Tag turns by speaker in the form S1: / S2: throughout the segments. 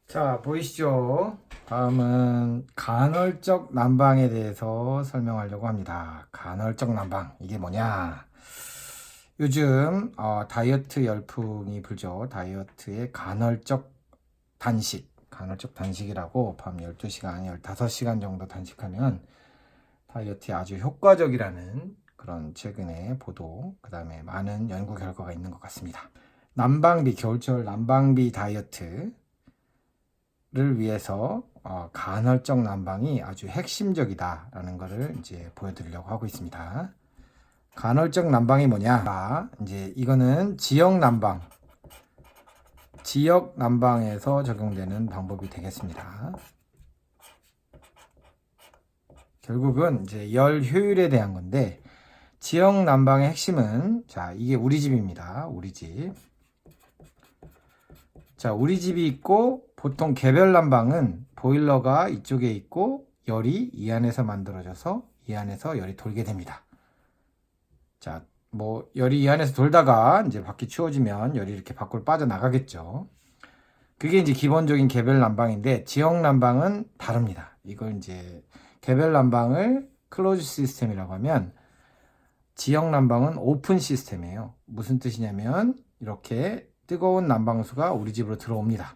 S1: 자, 보이시죠? 다음은 간헐적 난방에 대해서 설명하려고 합니다. 간헐적 난방, 이게 뭐냐? 요즘 다이어트 열풍이 불죠. 다이어트의 간헐적 단식이라고 밤 12시간, 15시간 정도 단식하면 다이어트에 아주 효과적이라는 그런 최근의 보도, 그 다음에 많은 연구 결과가 있는 것 같습니다. 난방비, 겨울철 난방비 다이어트 를 위해서 간헐적 난방이 아주 핵심적이다라는 것을 이제 보여드리려고 하고 있습니다. 간헐적 난방이 뭐냐? 이제 이거는 지역 난방에서 적용되는 방법이 되겠습니다. 결국은 이제 열 효율에 대한 건데, 지역 난방의 핵심은, 자, 이게 우리 집입니다. 우리 집. 자, 우리 집이 있고, 보통 개별 난방은 보일러가 이쪽에 있고 열이 이 안에서 만들어져서 이 안에서 열이 돌게 됩니다. 자, 뭐 열이 이 안에서 돌다가 이제 밖이 추워지면 열이 이렇게 밖으로 빠져나가겠죠. 그게 이제 기본적인 개별 난방인데, 지역 난방은 다릅니다. 이걸 이제 개별 난방을 클로즈 시스템이라고 하면, 지역 난방은 오픈 시스템이에요. 무슨 뜻이냐면 이렇게 뜨거운 난방수가 우리 집으로 들어옵니다.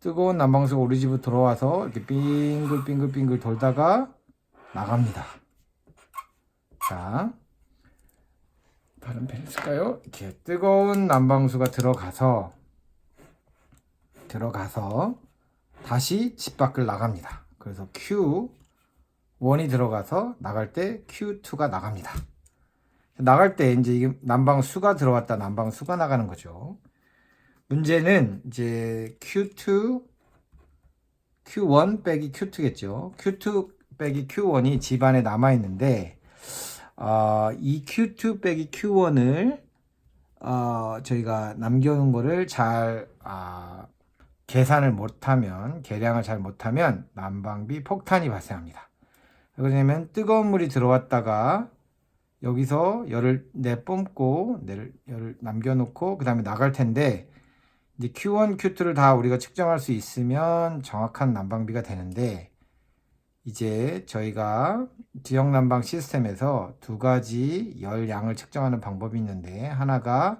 S1: 뜨거운 난방수가 우리 집으로 들어와서 이렇게 빙글빙글 돌다가 나갑니다. 자, 다른 펜 쓸까요? 이렇게 뜨거운 난방수가 들어가서 다시 집 밖을 나갑니다. 그래서 Q1이 들어가서 나갈 때 Q2가 나갑니다. 나갈 때 이제 이게 난방수가 들어왔다, 난방수가 나가는 거죠. 문제는 이제 Q1 빼기 Q2겠죠. Q2 빼기 Q1이 집 안에 남아있는데, 이 Q2 빼기 Q1을 저희가 남겨놓은 거를 잘 계산을 못하면, 계량을 잘 못하면 난방비 폭탄이 발생합니다. 왜냐면 뜨거운 물이 들어왔다가 여기서 열을 내뿜고 열을 남겨놓고 그 다음에 나갈 텐데, 이제 Q1, Q2를 다 우리가 측정할 수 있으면 정확한 난방비가 되는데, 이제 저희가 지역 난방 시스템에서 두 가지 열량을 측정하는 방법이 있는데, 하나가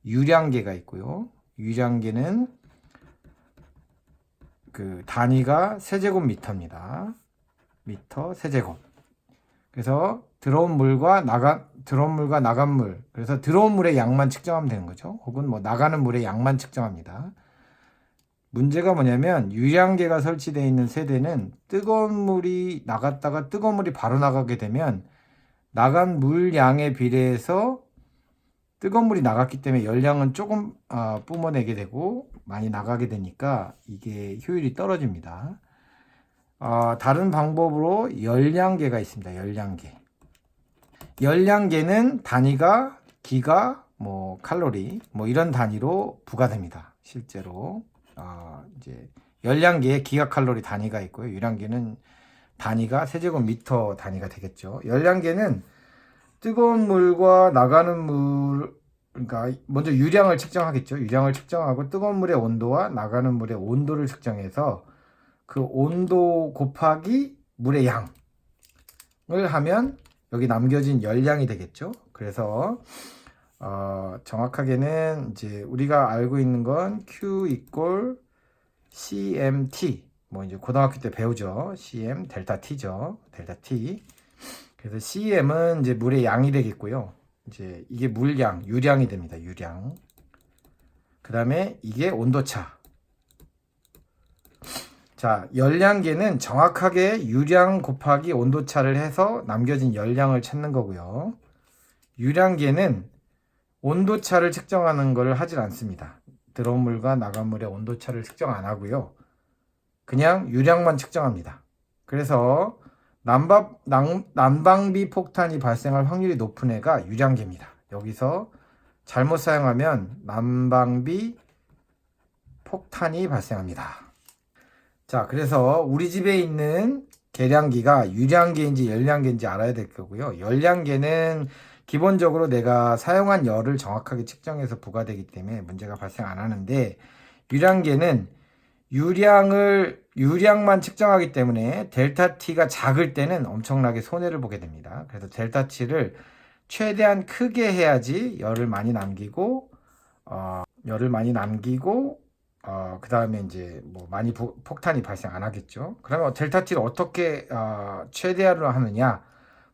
S1: 유량계가 있고요. 유량계는 그 단위가 세제곱미터입니다. 미터 세제곱. 그래서 들어온 물과 나간 물, 그래서 들어온 물의 양만 측정하면 되는 거죠. 혹은 뭐 나가는 물의 양만 측정합니다. 문제가 뭐냐면, 유량계가 설치되어 있는 세대는 뜨거운 물이 나갔다가 뜨거운 물이 바로 나가게 되면 나간 물량에 비례해서 뜨거운 물이 나갔기 때문에 열량은 조금 뿜어내게 되고 많이 나가게 되니까 이게 효율이 떨어집니다. 다른 방법으로 열량계가 있습니다. 열량계는 단위가 기가, 뭐 칼로리, 뭐 이런 단위로 부과됩니다. 실제로 이제 열량계에 기가칼로리 단위가 있고요. 유량계는 단위가 세제곱미터 단위가 되겠죠. 열량계는 뜨거운 물과 나가는 물, 그러니까 먼저 유량을 측정하겠죠. 유량을 측정하고 뜨거운 물의 온도와 나가는 물의 온도를 측정해서 그 온도 곱하기 물의 양을 하면 여기 남겨진 열량이 되겠죠. 그래서 정확하게는 이제 우리가 알고 있는 건 Q 이꼴 CMT, 뭐 이제 고등학교 때 배우죠. CM 델타 T죠. 델타 T. 그래서 CM은 이제 물의 양이 되겠고요. 이제 이게 물량, 유량이 됩니다. 유량. 그 다음에 이게 온도차. 자, 열량계는 정확하게 유량 곱하기 온도차를 해서 남겨진 열량을 찾는 거고요. 유량계는 온도차를 측정하는 것을 하질 않습니다. 들어온 물과 나간 물의 온도차를 측정 안 하고요. 그냥 유량만 측정합니다. 그래서 난방비 폭탄이 발생할 확률이 높은 애가 유량계입니다. 여기서 잘못 사용하면 난방비 폭탄이 발생합니다. 자, 그래서 우리 집에 있는 계량기가 유량계인지 열량계인지 알아야 될 거고요. 열량계는 기본적으로 내가 사용한 열을 정확하게 측정해서 부과되기 때문에 문제가 발생 안 하는데, 유량계는 유량만 측정하기 때문에 델타 T가 작을 때는 엄청나게 손해를 보게 됩니다. 그래서 델타 T를 최대한 크게 해야지 열을 많이 남기고 그 다음에 이제 뭐 많이 폭탄이 발생 안 하겠죠. 그러면 델타 T를 어떻게 최대화로 하느냐?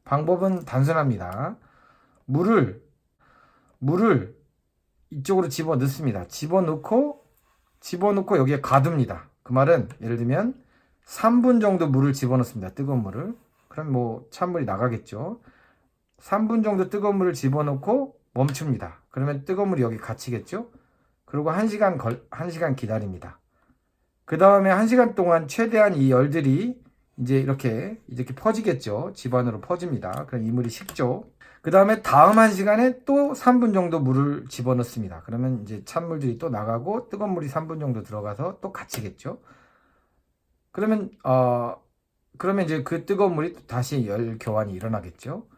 S1: 방법은 단순합니다. 물을 이쪽으로 집어 넣습니다. 집어넣고 여기에 가둡니다. 그 말은 예를 들면 3분 정도 물을 집어넣습니다. 뜨거운 물을. 그럼 뭐 찬물이 나가겠죠. 3분 정도 뜨거운 물을 집어넣고 멈춥니다. 그러면 뜨거운 물이 여기 갇히겠죠. 그리고 1시간 기다립니다. 그 다음에 1시간 동안 최대한 이 열들이 이제 이렇게 퍼지겠죠. 집안으로 퍼집니다. 그럼 이 물이 식죠. 그 다음에 다음 1시간에 또 3분 정도 물을 집어넣습니다. 그러면 이제 찬물들이 또 나가고 뜨거운 물이 3분 정도 들어가서 또 갇히겠죠. 그러면 이제 그 뜨거운 물이 다시 열 교환이 일어나겠죠.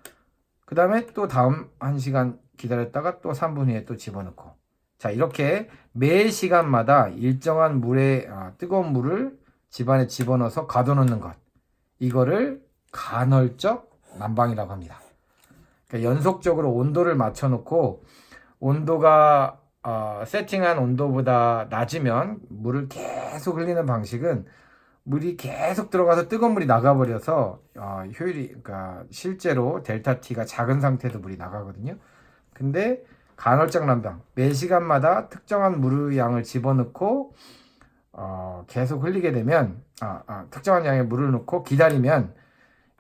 S1: 그 다음에 또 다음 1시간 기다렸다가 또 3분 후에 또 집어넣고. 자, 이렇게 매 시간마다 일정한 물에 뜨거운 물을 집안에 집어넣어서 가둬놓는 것. 이거를 간헐적 난방이라고 합니다. 그러니까 연속적으로 온도를 맞춰놓고 온도가 세팅한 온도보다 낮으면 물을 계속 흘리는 방식은 물이 계속 들어가서 뜨거운 물이 나가버려서 그러니까 실제로 델타 T가 작은 상태에도 물이 나가거든요. 근데 간헐적 난방, 매 시간마다 특정한 물의 양을 집어넣고 계속 흘리게 되면 특정한 양의 물을 넣고 기다리면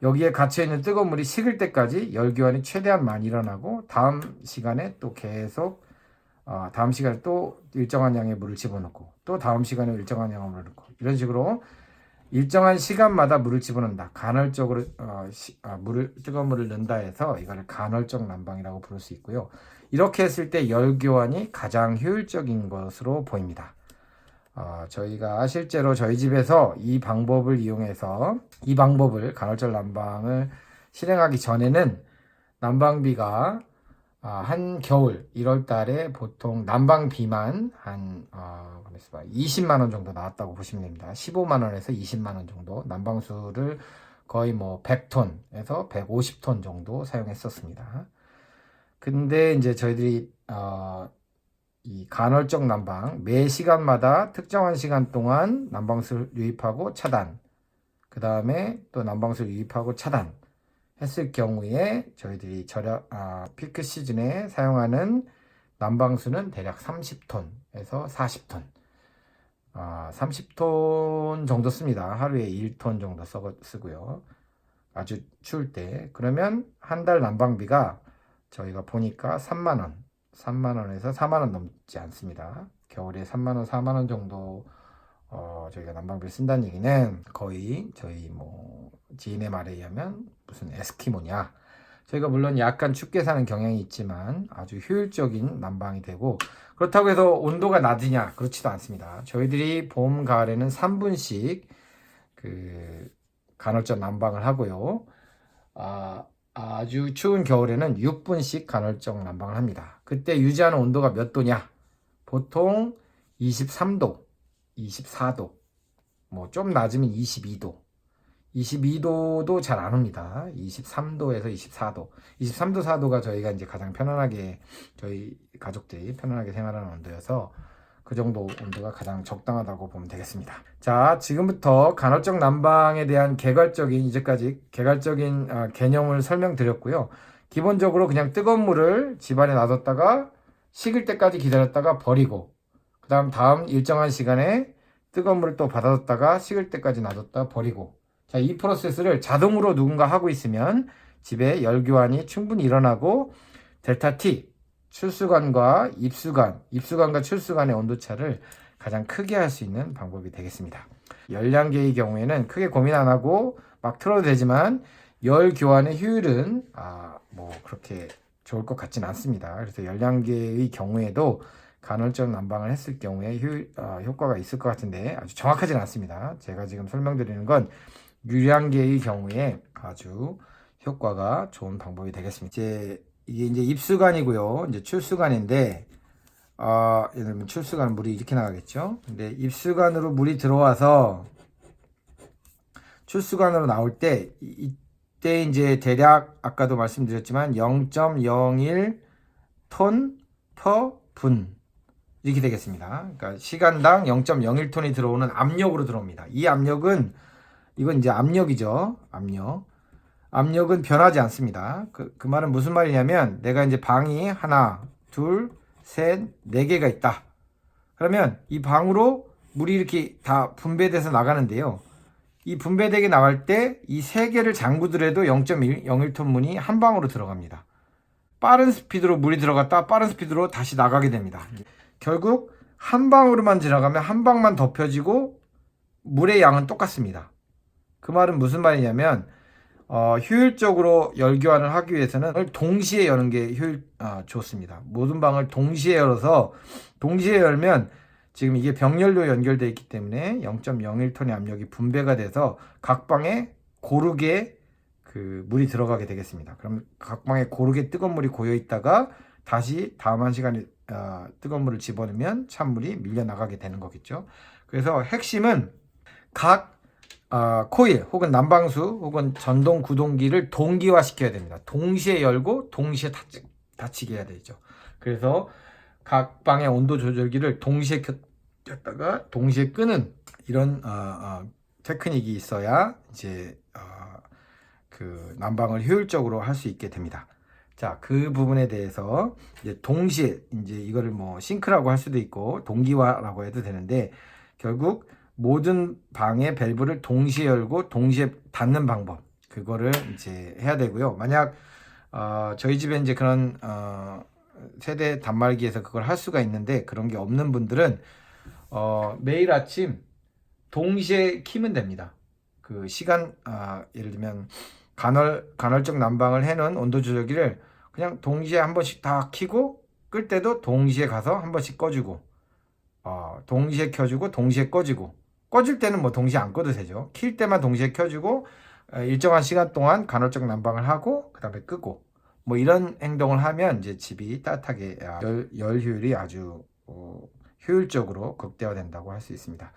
S1: 여기에 갇혀있는 뜨거운 물이 식을 때까지 열교환이 최대한 많이 일어나고 다음 시간에 또 계속 다음 시간에 또 일정한 양의 물을 집어넣고 또 다음 시간에 일정한 양의 물을 넣고 이런 식으로 일정한 시간마다 물을 집어넣는다. 간헐적으로 뜨거운 물을 넣는다 해서 이거를 간헐적 난방이라고 부를 수 있고요. 이렇게 했을 때 열교환이 가장 효율적인 것으로 보입니다. 저희가 실제로 저희 집에서 이 방법을 이용해서 이 방법을 간헐적 난방을 실행하기 전에는 난방비가 한 겨울 1월 달에 보통 난방비만 한 20만 원 정도 나왔다고 보시면 됩니다. 15만 원에서 20만 원 정도 난방수를 거의 뭐 100톤에서 150톤 정도 사용했었습니다. 근데 이제 저희들이 이 간헐적 난방 매 시간마다 특정한 시간 동안 난방수를 유입하고 차단, 그 다음에 또 난방수를 유입하고 차단 했을 경우에 저희들이 피크 시즌에 사용하는 난방수는 대략 30톤에서 40톤 30톤 정도 씁니다. 하루에 1톤 정도 쓰고요. 아주 추울 때. 그러면 한 달 난방비가 저희가 보니까 3만원에서 4만원 넘지 않습니다. 겨울에 3만원, 4만원 정도 저희가 난방비를 쓴다는 얘기는 거의 저희 뭐 지인의 말에 의하면 무슨 에스키모냐. 저희가 물론 약간 춥게 사는 경향이 있지만 아주 효율적인 난방이 되고 그렇다고 해서 온도가 낮으냐? 그렇지도 않습니다. 저희들이 봄, 가을에는 3분씩 그 간헐적 난방을 하고요. 아주 추운 겨울에는 6분씩 간헐적 난방을 합니다. 그때 유지하는 온도가 몇 도냐? 보통 23도, 24도, 뭐 좀 낮으면 22도. 22도도 잘 안 옵니다. 23도에서 24도. 23도, 4도가 저희가 이제 가장 편안하게, 저희 가족들이 편안하게 생활하는 온도여서 그 정도 온도가 가장 적당하다고 보면 되겠습니다. 자, 지금부터 간헐적 난방에 대한 이제까지 개괄적인 개념을 설명드렸고요. 기본적으로 그냥 뜨거운 물을 집안에 놔뒀다가 식을 때까지 기다렸다가 버리고, 다음 일정한 시간에 뜨거운 물을 또 받아뒀다가 식을 때까지 놔뒀다 버리고, 자, 이 프로세스를 자동으로 누군가 하고 있으면 집에 열교환이 충분히 일어나고 델타 T, 출수관과 입수관과 출수관의 온도차를 가장 크게 할 수 있는 방법이 되겠습니다. 열량계의 경우에는 크게 고민 안 하고 막 틀어도 되지만 열 교환의 효율은 뭐 그렇게 좋을 것 같진 않습니다. 그래서 열량계의 경우에도 간헐적 난방을 했을 경우에 효과가 있을 것 같은데 아주 정확하진 않습니다. 제가 지금 설명드리는 건 유량계의 경우에 아주 효과가 좋은 방법이 되겠습니다. 이게 이제 입수관이고요. 이제 출수관인데 예를 들면 출수관 물이 이렇게 나가겠죠. 근데 입수관으로 물이 들어와서 출수관으로 나올 때 이때 이제 대략 아까도 말씀드렸지만 0.01 톤 per 분 이렇게 되겠습니다. 그러니까 시간당 0.01톤이 들어오는 압력으로 들어옵니다. 이 압력은 이건 이제 압력이죠. 압력은 변하지 않습니다. 그 말은 무슨 말이냐면 내가 이제 방이 하나, 둘, 셋, 네 개가 있다. 그러면 이 방으로 물이 이렇게 다 분배돼서 나가는데요. 이 분배되게 나갈 때 이 세 개를 잠그더라도 0.01톤 문이 한 방으로 들어갑니다. 빠른 스피드로 물이 들어갔다 빠른 스피드로 다시 나가게 됩니다. 결국 한 방으로만 지나가면 한 방만 덮여지고 물의 양은 똑같습니다. 그 말은 무슨 말이냐면 효율적으로 열교환을 하기 위해서는 동시에 여는 게 좋습니다. 모든 방을 동시에 열어서 동시에 열면 지금 이게 병렬로 연결되어 있기 때문에 0.01톤의 압력이 분배가 돼서 각 방에 고르게 그 물이 들어가게 되겠습니다. 그럼 각 방에 고르게 뜨거운 물이 고여 있다가 다시 다음 한 시간에 뜨거운 물을 집어넣으면 찬물이 밀려 나가게 되는 거겠죠. 그래서 핵심은 각 코일 혹은 난방수 혹은 전동 구동기를 동기화 시켜야 됩니다. 동시에 열고 동시에 닫히게 해야 되죠. 그래서 각 방의 온도 조절기를 동시에 켰다가 동시에 끄는 이런 테크닉이 있어야 이제 그 난방을 효율적으로 할 수 있게 됩니다. 자, 그 부분에 대해서 이제 동시에 이제 이거를 뭐 싱크라고 할 수도 있고 동기화라고 해도 되는데 결국 모든 방의 밸브를 동시에 열고 동시에 닫는 방법 그거를 이제 해야 되고요. 만약 저희 집에 이제 그런 세대 단말기에서 그걸 할 수가 있는데 그런 게 없는 분들은 매일 아침 동시에 키면 됩니다. 그 시간 예를 들면 간헐적 난방을 해놓은 온도 조절기를 그냥 동시에 한 번씩 다 키고 끌 때도 동시에 가서 한 번씩 꺼주고 동시에 켜주고 동시에 꺼주고 꺼줄 때는 뭐 동시에 안 꺼도 되죠. 킬 때만 동시에 켜주고 일정한 시간 동안 간헐적 난방을 하고 그 다음에 끄고 뭐 이런 행동을 하면 이제 집이 따뜻하게 열 효율이 아주 효율적으로 극대화된다고 할 수 있습니다.